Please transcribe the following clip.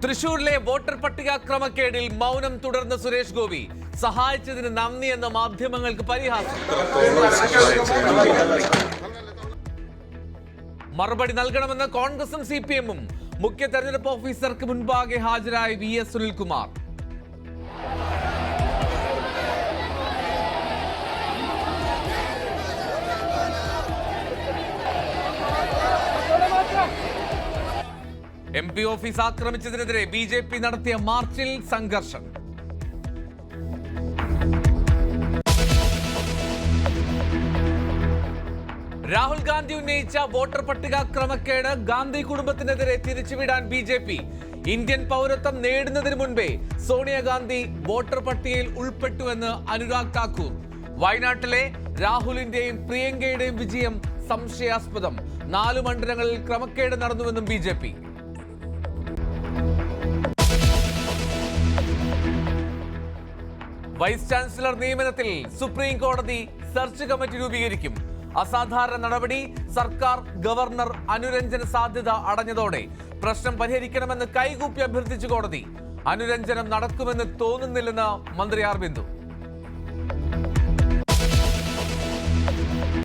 തൃശൂരിലെ വോട്ടർ പട്ടിക ക്രമക്കേടിൽ മൗനം തുടർന്ന സുരേഷ് ഗോപി. സഹായിച്ചതിന് നന്ദി എന്ന മാധ്യമങ്ങൾക്ക് പരിഹാസം. മറുപടി നൽകണമെന്ന് കോൺഗ്രസും സിപിഎമ്മും. മുഖ്യ തെരഞ്ഞെടുപ്പ് ഓഫീസർക്ക് മുൻപാകെ ഹാജരായ VS സുനിൽകുമാർ. MP ഓഫീസ് ആക്രമിച്ചതിനെതിരെ BJP നടത്തിയ മാർച്ചിൽ സംഘർഷം. രാഹുൽ ഗാന്ധി ഉന്നയിച്ച വോട്ടർ പട്ടിക ക്രമക്കേട് ഗാന്ധി കുടുംബത്തിനെതിരെ തിരിച്ചുവിടാൻ BJP. ഇന്ത്യൻ പൗരത്വം നേടുന്നതിന് മുൻപേ സോണിയാഗാന്ധി വോട്ടർ പട്ടികയിൽ ഉൾപ്പെട്ടുവെന്ന് അനുരാഗ് ഠാക്കൂർ. വയനാട്ടിലെ രാഹുലിന്റെയും പ്രിയങ്കയുടെയും വിജയം സംശയാസ്പദം. 4 മണ്ഡലങ്ങളിൽ ക്രമക്കേട് നടന്നുവെന്നും BJP. വൈസ് ചാൻസലർ നിയമനത്തിൽ സുപ്രീം കോടതി സെർച്ച് കമ്മിറ്റി രൂപീകരിക്കും. അസാധാരണ നടപടി. സർക്കാർ ഗവർണർ അനുരഞ്ജന സാധ്യത അടഞ്ഞതോടെ പ്രശ്നം പരിഹരിക്കണമെന്ന് കൈകൂപ്പി അഭ്യർത്ഥിച്ചു കോടതി. അനുരഞ്ജനം നടക്കുമെന്ന് തോന്നുന്നില്ലെന്ന് മന്ത്രി ആർ ബിന്ദു.